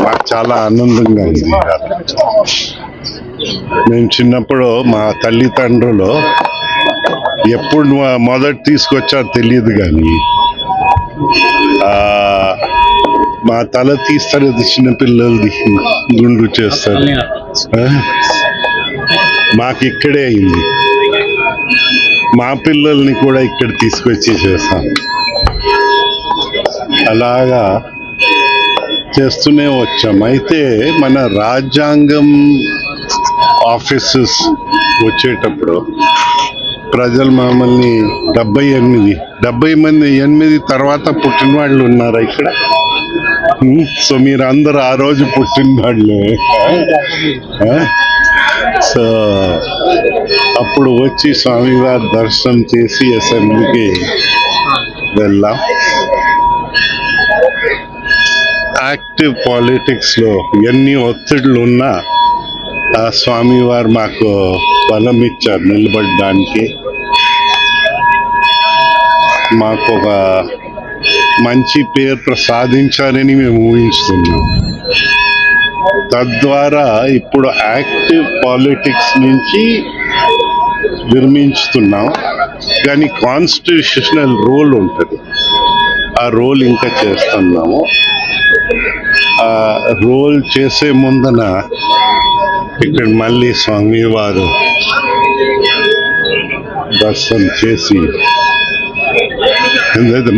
మాకు చాలా ఆనందంగా ఉంది. మేము చిన్నప్పుడు మా తల్లిదండ్రులు ఎప్పుడు మొదట తీసుకొచ్చారో తెలియదు కానీ మా తల తీస్తారు, అది చిన్నపిల్లలది గుండు చేస్తారు. మాకు ఇక్కడే అయింది. మా పిల్లల్ని కూడా ఇక్కడ తీసుకొచ్చి చేస్తాం. అలాగా చేస్తూనే వచ్చాం. అయితే మన రాజ్యాంగం ఆఫీసెస్ వచ్చేటప్పుడు ప్రజలు మమ్మల్ని 78 తర్వాత పుట్టిన వాళ్ళు ఉన్నారా ఇక్కడ? సో మీరు అందరూ ఆ రోజు పుట్టిన వాళ్ళే. సో అప్పుడు వచ్చి స్వామివారి దర్శనం చేసి అసెంబ్లీకి వెళ్ళాం. యాక్టివ్ పాలిటిక్స్లో ఎన్ని ఒత్తిడులు ఉన్నా ఆ స్వామివారు మాకు బలం ఇచ్చారు నిలబడడానికి. మాకు ఒక మంచి పేరు ప్రసాదించారని మేము ఊహిస్తున్నాం. తద్వారా ఇప్పుడు యాక్టివ్ పాలిటిక్స్ నుంచి విరమించుతున్నాం. కానీ కాన్స్టిట్యూషనల్ రోల్ ఉంటుంది, ఆ రోల్ ఇంకా చేస్తున్నాము. ఆ రోల్ చేసే ముందన ఇక్కడ మళ్ళీ స్వామివారు దర్శనం చేసి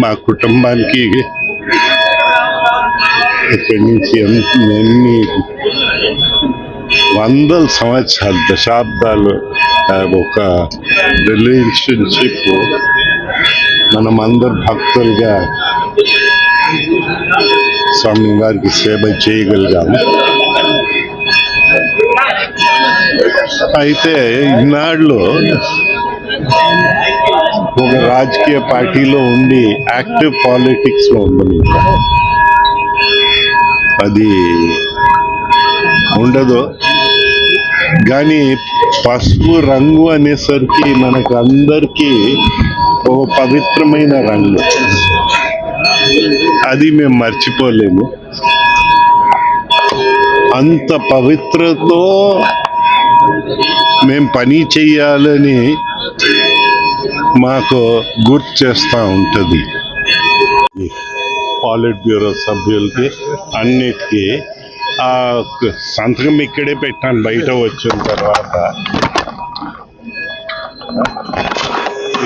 మా కుటుంబానికి ఇక్కడి నుంచి ఎన్ని వందల సంవత్సరాలు, దశాబ్దాలు ఒక రిలేషన్షిప్ మనం అందరు భక్తులుగా స్వామి వారికి సేవ చేయగలిగాము. అయితే ఈనాళ్ళు ఒక రాజకీయ పార్టీలో ఉండి యాక్టివ్ పాలిటిక్స్ లో ఉంది, అది ఉండదు. కానీ పసుపు రంగు అనేసరికి మనకు అందరికీ ఒక పవిత్రమైన రంగు, అది మేము మర్చిపోలేము. అంత పవిత్రతో మేము పని చెయ్యాలని మాకు గుర్తు చేస్తూ ఉంటుంది. పాలిట్ బ్యూరో సభ్యులకి అన్నిటికీ ఆ సంతకం ఇక్కడే పెట్టాను బయట వచ్చిన తర్వాత.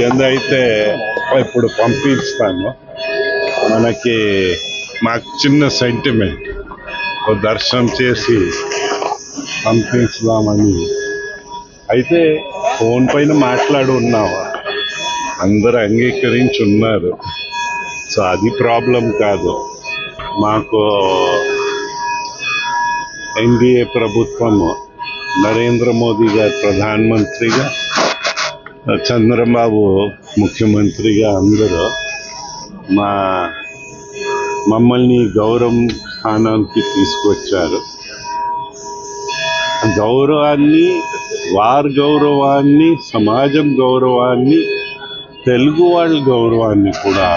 ఎందైతే ఇప్పుడు పంపిస్తాను. మాకు చిన్న సెంటిమెంట్, దర్శనం చేసి పంపిస్తామని. అయితే ఫోన్ పైన మాట్లాడున్నావా, అందరూ అంగీకరించి ఉన్నారు. సో అది ప్రాబ్లం కాదు. మాకు ఎన్డీఏ ప్రభుత్వము, నరేంద్ర మోదీ గారు ప్రధానమంత్రిగా, చంద్రబాబు ముఖ్యమంత్రిగా అందరూ మమ్మల్ని గౌరవం స్థానానికి తీసుకొచ్చారు. గౌరవాన్ని, వారి గౌరవాన్ని, సమాజం గౌరవాన్ని, తెలుగు వాళ్ళ గౌరవాన్ని కూడా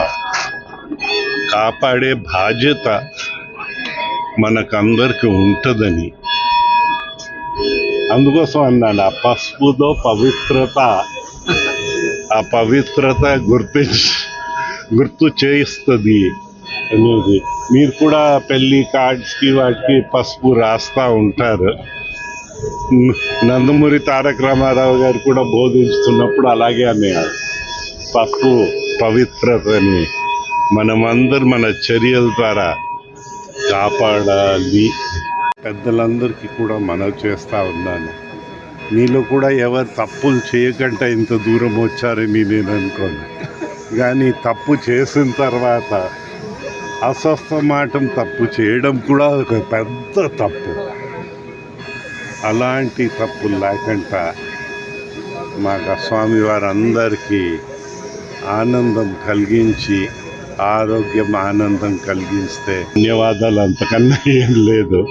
కాపాడే బాధ్యత మనకందరికి ఉంటుందని, అందుకోసం అన్నాను ఆ పసుపుతో పవిత్రత, ఆ పవిత్రత గుర్తు చేయిస్తుంది అనేది. మీరు కూడా పెళ్లి కార్డ్స్కి వాటికి పసుపు రాస్తూ ఉంటారు. నందమూరి తారక రామారావు గారు కూడా బోధిస్తున్నప్పుడు అలాగే అనేవారు, పసుపు పవిత్రతని మనమందరూ మన చర్యల ద్వారా కాపాడాలి. పెద్దలందరికీ కూడా మనవి చేస్తూ ఉన్నాను, మీలో కూడా ఎవరు తప్పులు చేయకుండా ఇంత దూరం వచ్చారని నేను అనుకోను. కానీ తప్పు చేసిన తర్వాత అస్వస్థమాటం తప్పు చేయడం కూడా ఒక పెద్ద తప్పు. అలాంటి తప్పులు లేకుండా మాకు స్వామివారు అందరికీ ఆనందం కలిగించి, ఆరోగ్యం ఆనందం కలిగిస్తే ధన్యవాదాలు, అంతకన్నా ఏం లేదు.